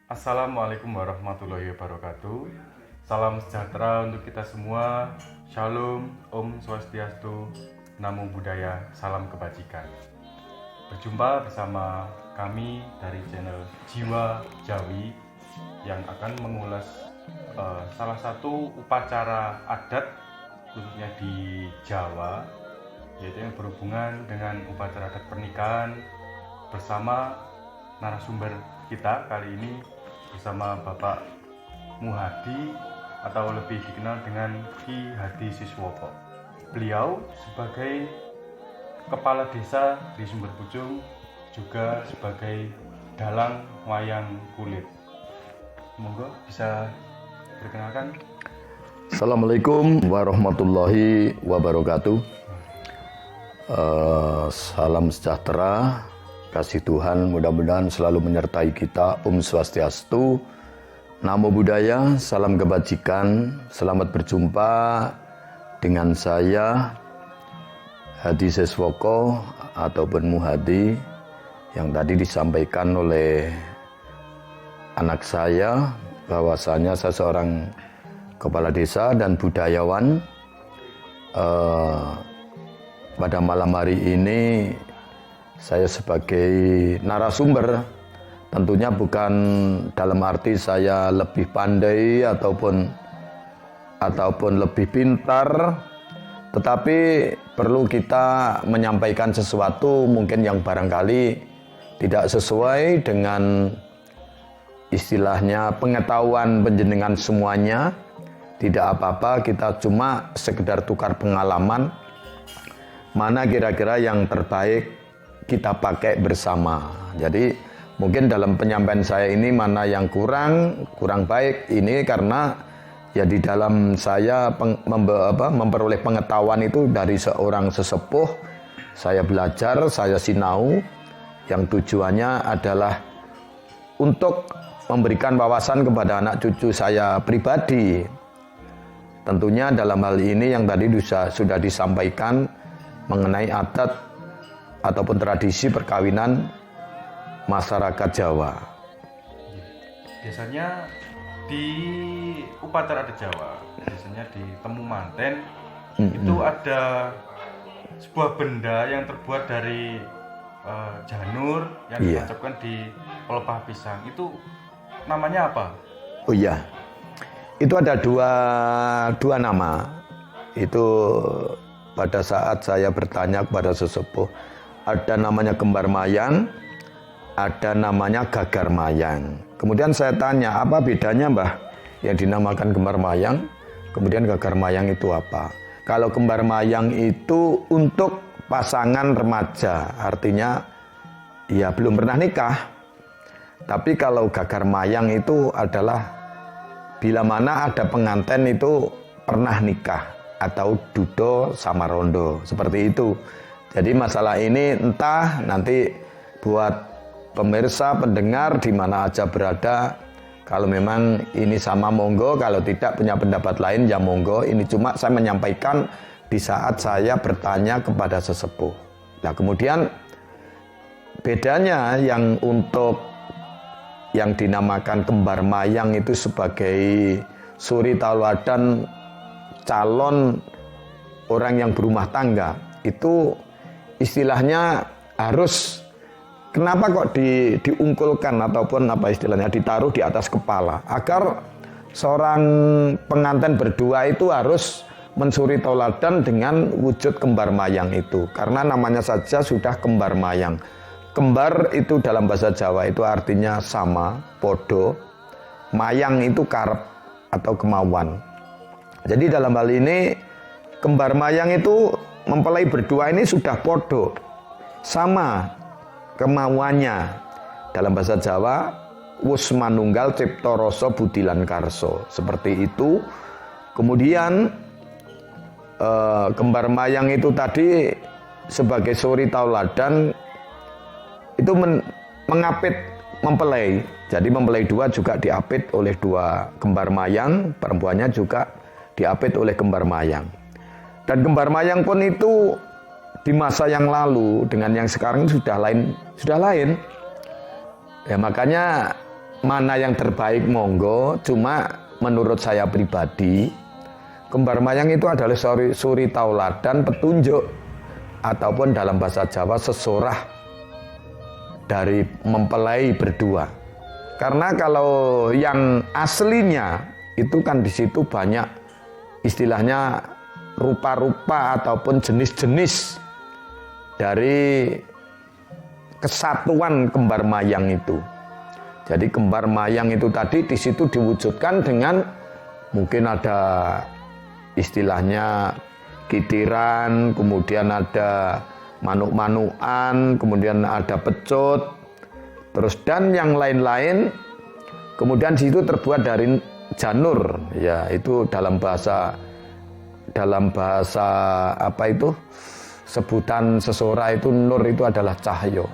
Assalamualaikum warahmatullahi wabarakatuh. Salam sejahtera untuk kita semua. Shalom, Om Swastiastu, Namo Buddhaya, salam kebajikan. Berjumpa bersama kami dari channel Jiwa Jawi yang akan mengulas salah satu upacara adat khususnya di Jawa, yaitu yang berhubungan dengan upacara adat pernikahan bersama narasumber kita kali ini bersama Bapak Muhadi atau lebih dikenal dengan Ki Hadi Siswoko. Beliau sebagai Kepala Desa di Sumber Pucung, juga sebagai dalang wayang kulit. Monggo bisa perkenalkan. Assalamualaikum warahmatullahi wabarakatuh. Salam sejahtera, kasih Tuhan mudah-mudahan selalu menyertai kita. Om Swastiastu, Namo Buddhaya, salam kebajikan. Selamat berjumpa dengan saya Hadi Siswoko ataupun Muhadi yang tadi disampaikan oleh anak saya bahwasanya saya seorang kepala desa dan budayawan. Pada malam hari ini saya sebagai narasumber, tentunya bukan dalam arti saya lebih pandai ataupun lebih pintar, tetapi perlu kita menyampaikan sesuatu mungkin yang barangkali tidak sesuai dengan istilahnya pengetahuan panjenengan semuanya. Tidak apa-apa, kita cuma sekedar tukar pengalaman, mana kira-kira yang terbaik kita pakai bersama. Jadi mungkin dalam penyampaian saya ini mana yang kurang baik ini karena ya di dalam saya memperoleh pengetahuan itu dari seorang sesepuh. Saya belajar, saya sinau, yang tujuannya adalah untuk memberikan wawasan kepada anak cucu saya pribadi. Tentunya dalam hal ini yang tadi sudah disampaikan mengenai adat ataupun tradisi perkawinan masyarakat Jawa. Biasanya di upacara adat Jawa, biasanya di temu manten itu ada sebuah benda yang terbuat dari janur yang ditancapkan di pelepah pisang. Itu namanya apa? Oh iya, itu ada dua nama. Itu pada saat saya bertanya kepada sesepuh, ada namanya kembar mayang, ada namanya gagar mayang. Kemudian saya tanya, apa bedanya Mbah yang dinamakan kembar mayang, kemudian gagar mayang itu apa? Kalau kembar mayang itu untuk pasangan remaja, artinya ya belum pernah nikah. Tapi kalau gagar mayang itu adalah bila mana ada pengantin itu pernah nikah atau dudo sama rondo, seperti itu. Jadi masalah ini entah nanti buat pemirsa, pendengar di mana aja berada, kalau memang ini sama monggo, kalau tidak punya pendapat lain ya monggo. Ini cuma saya menyampaikan di saat saya bertanya kepada sesepuh. Nah kemudian bedanya yang untuk yang dinamakan kembar mayang itu sebagai suri tauladan calon orang yang berumah tangga, itu istilahnya harus, kenapa kok diungkulkan ataupun apa istilahnya ditaruh di atas kepala, agar seorang pengantin berdua itu harus mensuri tauladan dengan wujud kembar mayang itu, karena namanya saja sudah kembar mayang. Kembar itu dalam bahasa Jawa itu artinya sama, podo. Mayang itu karep atau kemauan. Jadi dalam hal ini kembar mayang itu mempelai berdua ini sudah podo, sama kemauannya. Dalam bahasa Jawa, wus manunggal cipta rasa budilan karso. Seperti itu. Kemudian kembar mayang itu tadi sebagai suri tauladan itu mengapit mempelai. Jadi mempelai dua juga diapit oleh dua kembar mayang, perempuannya juga diapit oleh kembar mayang. Dan kembar mayang pun itu di masa yang lalu dengan yang sekarang sudah lain. Ya makanya mana yang terbaik monggo, cuma menurut saya pribadi kembar mayang itu adalah suri tauladan, petunjuk, ataupun dalam bahasa Jawa sesorah dari mempelai berdua. Karena kalau yang aslinya itu kan di situ banyak istilahnya rupa-rupa ataupun jenis-jenis dari kesatuan kembar mayang itu. Jadi kembar mayang itu tadi di situ diwujudkan dengan mungkin ada istilahnya kitiran, kemudian ada manuk-manukan, kemudian ada pecut, terus dan yang lain-lain. Kemudian di situ terbuat dari janur, ya itu dalam bahasa apa itu sebutan sesora itu nur itu adalah cahyo.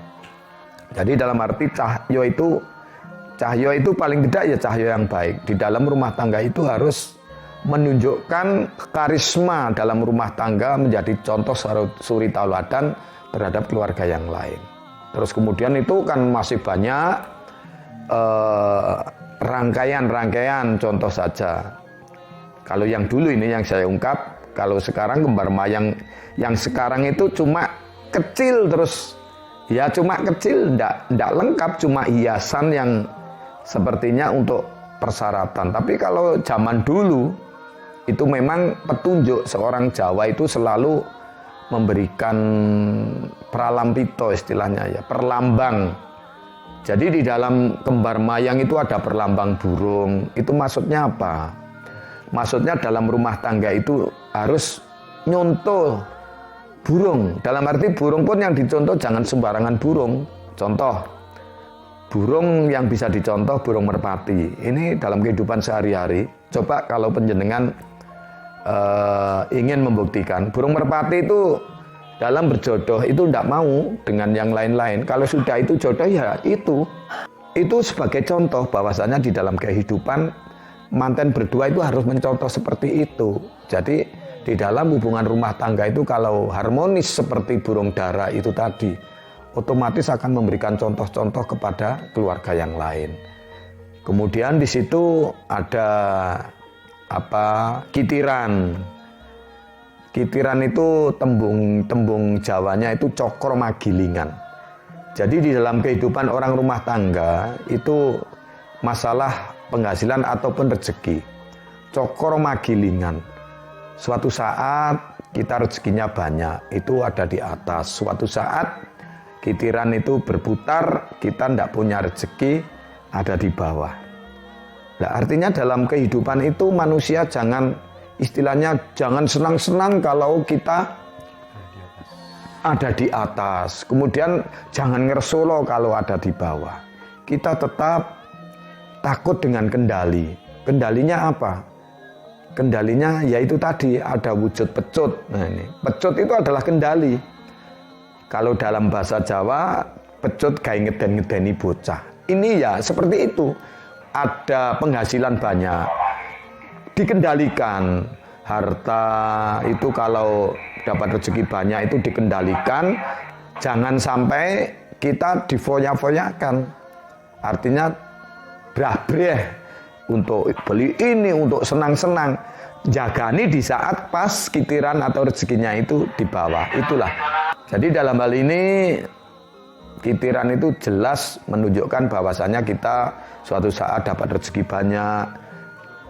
Jadi dalam arti cahyo itu paling tidak ya cahyo yang baik. Di dalam rumah tangga itu harus menunjukkan karisma dalam rumah tangga, menjadi contoh suri tauladan terhadap keluarga yang lain. Terus kemudian itu kan masih banyak rangkaian contoh saja. Kalau yang dulu ini yang saya ungkap, kalau sekarang kembar mayang yang sekarang itu cuma kecil terus ya cuma kecil, ndak lengkap, cuma hiasan yang sepertinya untuk persyaratan. Tapi kalau zaman dulu itu memang petunjuk, seorang Jawa itu selalu memberikan pralampito istilahnya ya, perlambang. Jadi di dalam kembar mayang itu ada perlambang burung. Itu maksudnya apa? Maksudnya dalam rumah tangga itu harus nyontoh burung. Dalam arti burung pun yang dicontoh jangan sembarangan burung. Contoh, burung yang bisa dicontoh burung merpati. Ini dalam kehidupan sehari-hari. Coba kalau penjenengan ingin membuktikan burung merpati itu dalam berjodoh itu tidak mau dengan yang lain-lain. Kalau sudah itu jodoh ya itu sebagai contoh bahwasanya di dalam kehidupan manten berdua itu harus mencontoh seperti itu. Jadi di dalam hubungan rumah tangga itu kalau harmonis seperti burung dara itu tadi, otomatis akan memberikan contoh-contoh kepada keluarga yang lain. Kemudian di situ ada kitiran. Kitiran itu tembung Jawanya itu cokro magilingan. Jadi di dalam kehidupan orang rumah tangga itu masalah penghasilan ataupun rezeki. Cokro magilingan. Suatu saat kita rezekinya banyak, itu ada di atas. Suatu saat kitiran itu berputar, kita tidak punya rezeki, ada di bawah. Nah, artinya dalam kehidupan itu manusia jangan senang-senang kalau kita ada di atas. Kemudian jangan ngersolo kalau ada di bawah. Kita tetap takut dengan kendali. Kendalinya apa? Kendalinya yaitu tadi ada wujud pecut. Nah ini, pecut itu adalah kendali. Kalau dalam bahasa Jawa, pecut gawe ngeden-ngedeni bocah. Ini ya seperti itu. Ada penghasilan banyak, dikendalikan. Harta itu kalau dapat rezeki banyak itu dikendalikan. Jangan sampai kita difoya-foyakan. Artinya brah-breh untuk beli ini, untuk senang-senang. Jagani di saat pas kitiran atau rezekinya itu di bawah. Itulah. Jadi dalam hal ini kitiran itu jelas menunjukkan bahwasanya kita suatu saat dapat rezeki banyak.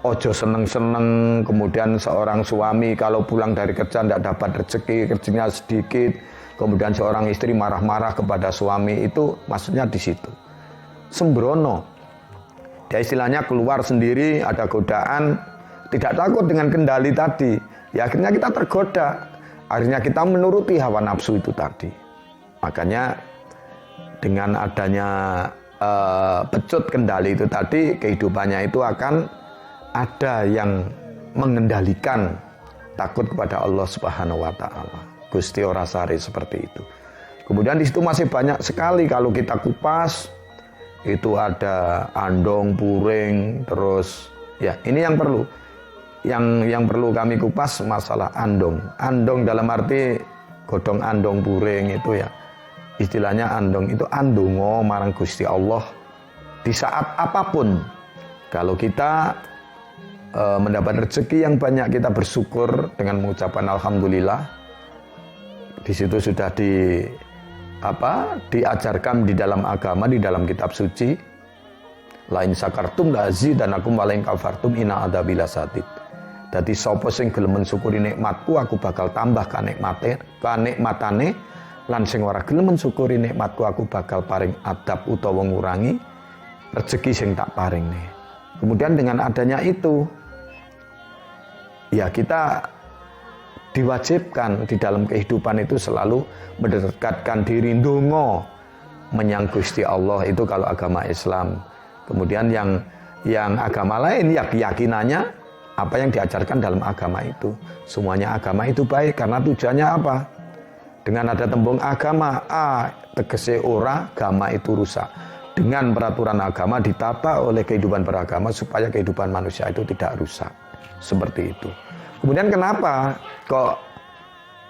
Ojo seneng-seneng, kemudian seorang suami kalau pulang dari kerja tidak dapat rezeki, rezekinya sedikit, kemudian seorang istri marah-marah kepada suami, itu maksudnya di situ. Sembrono. Dia istilahnya keluar sendiri, ada godaan, tidak takut dengan kendali tadi. Ya akhirnya kita tergoda. Akhirnya kita menuruti hawa nafsu itu tadi. Makanya dengan adanya pecut kendali itu tadi, kehidupannya itu akan ada yang mengendalikan, takut kepada Allah Subhanahu wa taala. Gusti ora sare seperti itu. Kemudian di situ masih banyak sekali kalau kita kupas, itu ada andong, puring, terus ya ini yang perlu. Yang perlu kami kupas masalah andong. Andong dalam arti godhong andong puring itu ya. Istilahnya andong itu andongo marang Gusti Allah di saat apapun, kalau kita mendapat rezeki yang banyak, kita bersyukur dengan mengucapkan alhamdulillah. Di situ sudah diajarkan di dalam agama, di dalam kitab suci. Lain sakartum la azidanakum wa lain kafartum inna adzabi lasadid. Dadi sapa sing gelem mensyukuri nikmatku, aku bakal tambah kanikmatane, lan sing ora gelem mensyukuri nikmatku, aku bakal paring adab utawa ngurangi rezeki sing tak paringne. Kemudian dengan adanya itu, ya kita diwajibkan di dalam kehidupan itu selalu mendekatkan diri ndonga menyang Gusti Allah, itu kalau agama Islam. Kemudian yang agama lain ya keyakinannya apa yang diajarkan dalam agama itu. Semuanya agama itu baik karena tujuannya apa? Dengan ada tembung agama, tegese ora, agama itu rusak. Dengan peraturan agama ditata oleh kehidupan beragama supaya kehidupan manusia itu tidak rusak. Seperti itu. Kemudian kenapa kok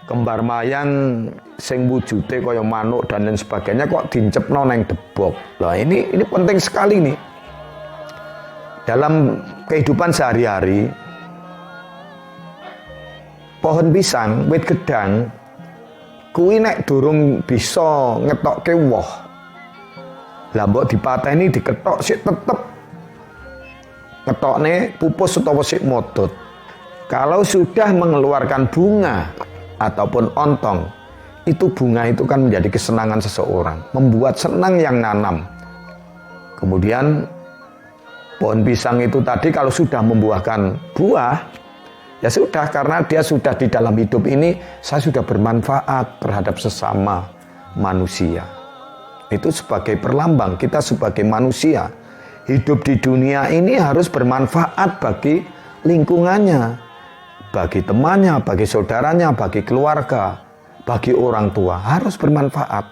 kembar mayang sing wujude kaya manuk dan lain sebagainya kok dincepno neng debok? Lah ini penting sekali nih. Dalam kehidupan sehari-hari, pohon pisang, wit gedang, kuwi nek durung bisa ngetokke woh. Lah mbok dipateni diketok sik tetep ngetokne pupus utawa sik modot. Kalau sudah mengeluarkan bunga ataupun ontong, itu bunga itu kan menjadi kesenangan seseorang, membuat senang yang nanam. Kemudian pohon pisang itu tadi kalau sudah membuahkan buah, ya sudah, karena dia sudah di dalam hidup ini, saya sudah bermanfaat terhadap sesama manusia. Itu sebagai perlambang kita sebagai manusia. Hidup di dunia ini harus bermanfaat bagi lingkungannya, bagi temannya, bagi saudaranya, bagi keluarga, bagi orang tua, harus bermanfaat.